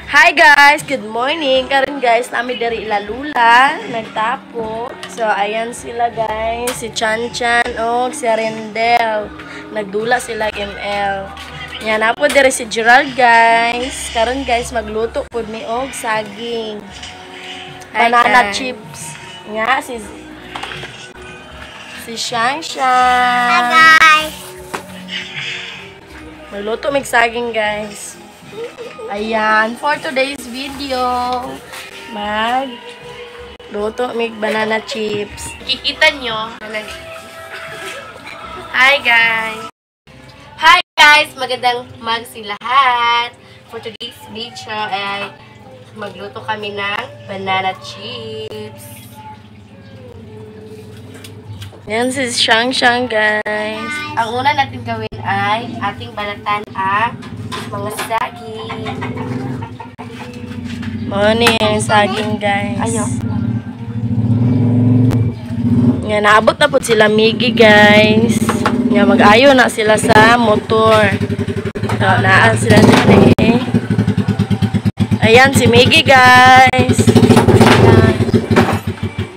Hi guys, good morning. Karon guys, nami dari Ilalula, nagtapo. So ayan sila guys, si Chan Chan o si Rendel. Nagdula sila ML. Yan na po dari si Gerald guys. Karon guys, magluto pud mi og saging. Banana chips. Nga si Shang Shang. Hi guys. Magluto mig saging guys. Ayan, for today's video, luto mig banana chips. Kikita nyo. Hi guys! Hi guys! Magandang magsilahat. For today's video ay magluto kami ng banana chips. Yan si Shang Shang guys. Ang una natin gawin ay ating balatan ang mga saging. Morning ang saging guys. Ayo. Nga naabot na po sila Miggy guys. Nga mag-ayo na sila sa motor. So, naan sila dito eh. Ayan si Miggy guys.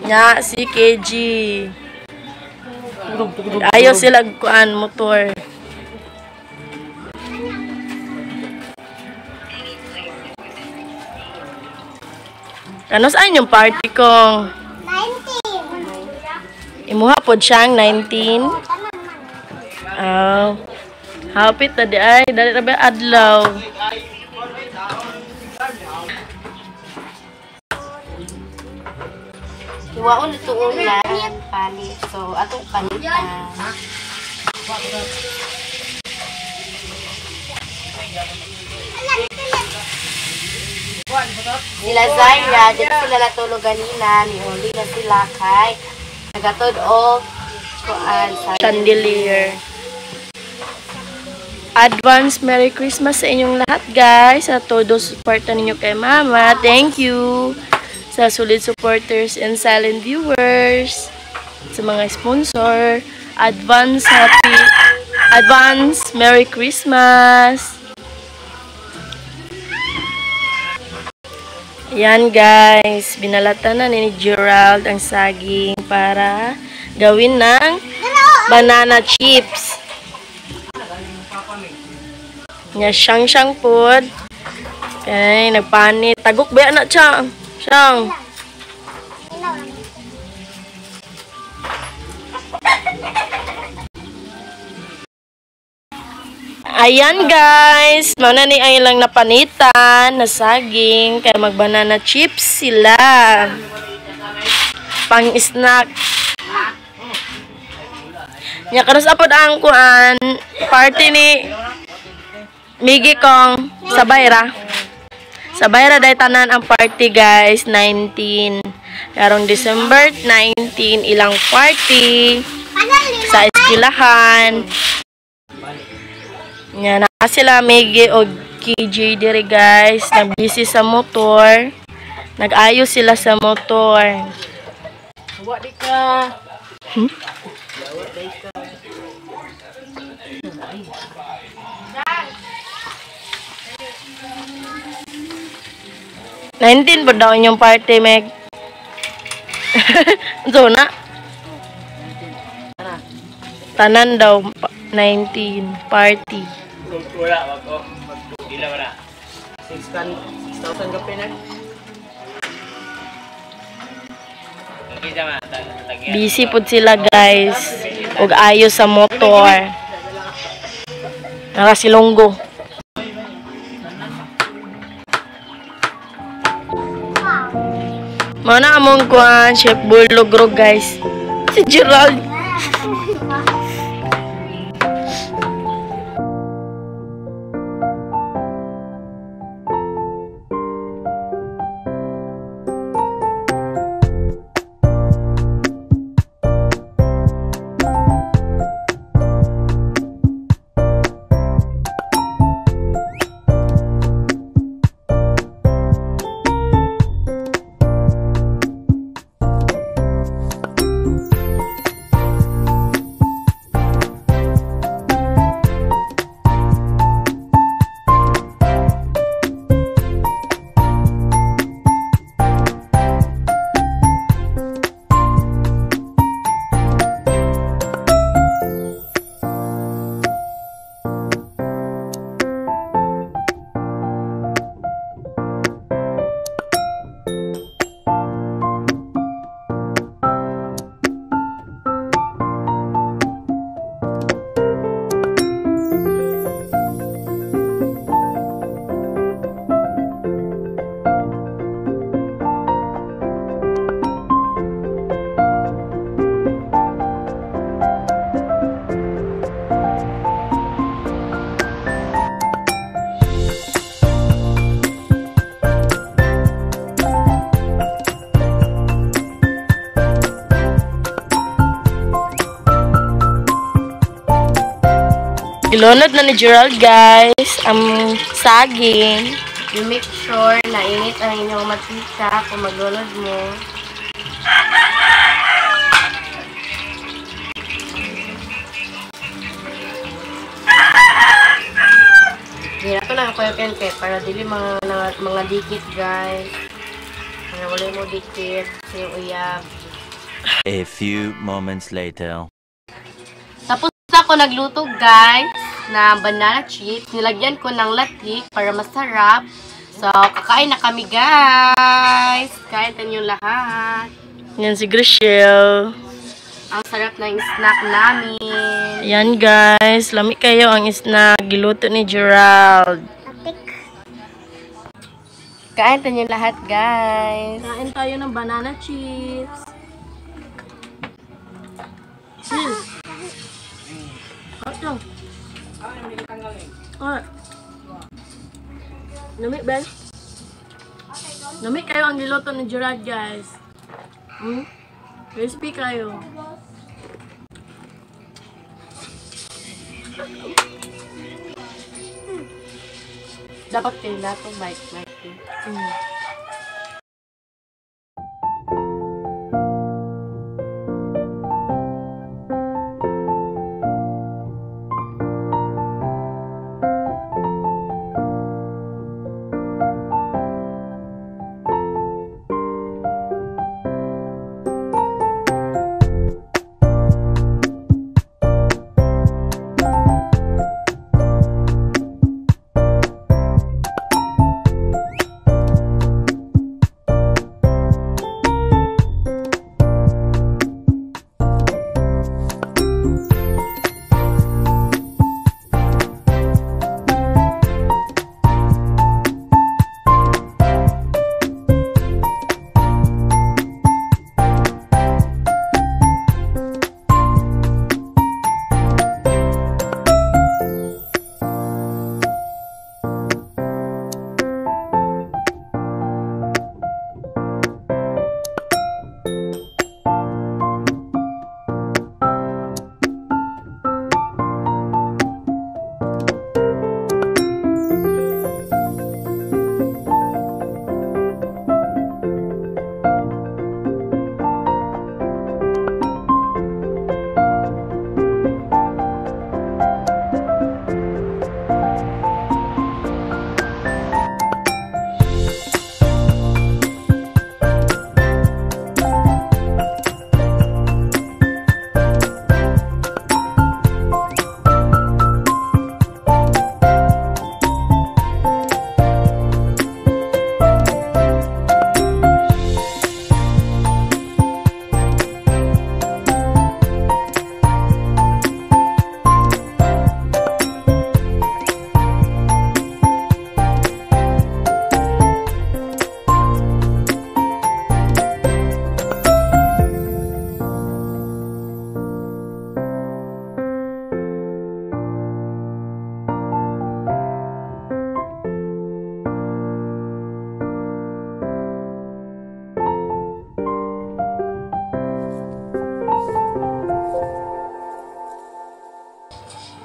Nga si KG. Ayo sila kuan motor. Ano saan yung party ko? 19. Imuha po siyang 19. Oh. Hapit na di ay. Dali na ba adlaw? Iwaon ito ulan. Palit. So, atong palitan. Sila Zaira, dito sila natulog ganina, niuli na sila kay nagatod o chandelier. Advance Merry Christmas sa inyong lahat guys, sa todo suporta ninyo kay Mama. Thank you sa solid supporters and silent viewers, sa mga sponsor. Advance Merry Christmas. Yan guys, binalatan na ni Gerald ang saging para gawin ng banana chips. Nga Shang food. Okay, nagpanit. Tagok ba na Shang? Shang. Ayan guys, mana ni ay lang napanitan na saging kaya magbanana chips sila. Pang snack. Nya karos apod ang kuan party ni Miggy kong sa Bayra. Sa Bayra day tanan ang party guys, 19. Karong December 19 ilang party sa eskwelahan. Nga na sila Miggy o KJ dire guys, nag-busy sa motor. Nag-ayos sila sa motor. Wa di ka. 19 ba daw yung party, Meg? Zona? Tanan daw 19 party. Wala, mag-ila wala. 6,000 kape na. Busy po sila guys. Ug ayo sa motor. Nakasilonggo. Mana among kuan Chef Bulogro guys. Si Gerald. Gilunod na ni Gerald, guys. Ang saging. You make sure na init ang inyong matika kung maglunod mo. Hirap ko lang ako yung kente para dili mga dikit, guys. Para wala mo dikit sa yung uyab. A few moments later. Tapos ako nagluto, guys, na banana chips. Nilagyan ko ng latik para masarap. So, kakain na kami, guys. Kain tayo lahat. Yan si Grishel. Ang sarap ng snack namin. Yan, guys. Lami kayo ang snack. Giluto ni Gerald. Kain tayo lahat, guys. Kain tayo ng banana chips. Lang. Namik, Ben? Namik kayo ang niloto ni Gerard, guys. Crispy kayo. Dapat kayo na itong bite.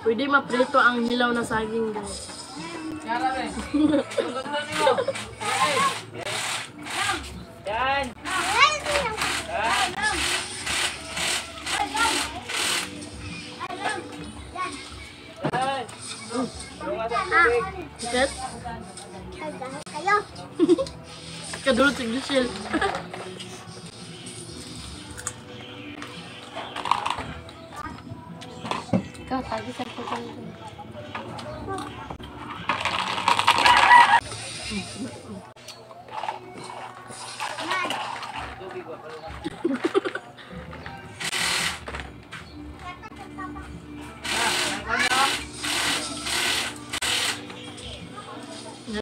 Pwede maprito ang hilaw na saging, guys. Yan. Sikat? Kadulot si Grishel. Ikaw, tagi sa pagkakas.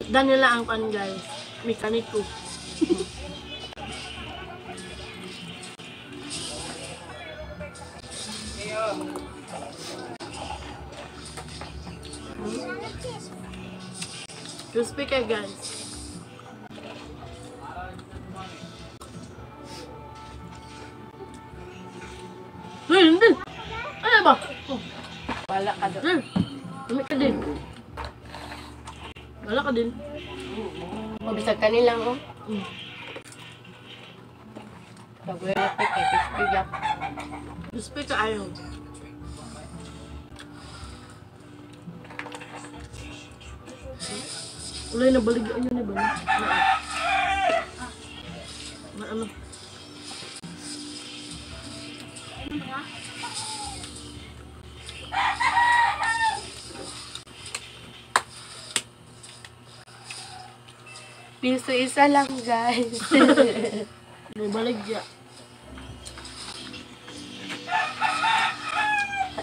Dan nila ang pan, guys. Mekaniko. Crispy kayo, guys. Hindi! Ano ba? Wala ka doon. Wala ka din. Mabisag ka nilang, oh. Bago yung lapit, kay Pispigap. Crispy ka ayaw. Wala na balik ano na ba? Ano? Piso isa lang, guys. May balik ya.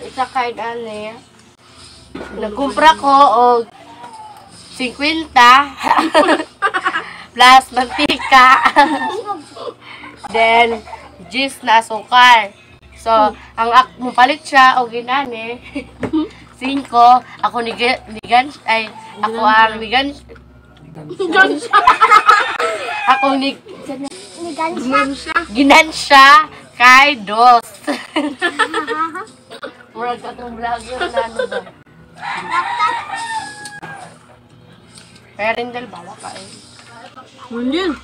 Isa card, ane. Nagkumpra ko, og 50 plus mantika. Then, gis na asukal. So, ang mupalit siya, o ginani, 5. Ako ako ang ako ginansya kay dos. Murag katong vlogger na ano ba? Kaya rin dahil bala ka eh. Mandyan.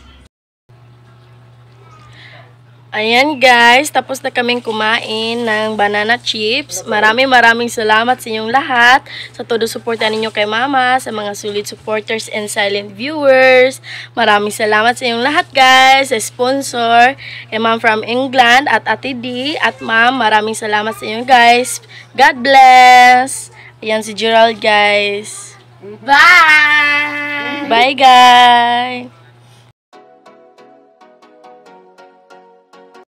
Ayan guys, tapos na kaming kumain ng banana chips. Maraming salamat sa inyong lahat sa todo suporta ninyo kay Mama, sa mga solid supporters and silent viewers. Maraming salamat sa inyong lahat guys, sa sponsor, kay Ma'am from England at Ate D. At Ma'am, maraming salamat sa inyo guys. God bless. Ayan si Gerald guys. Bye! Bye guys.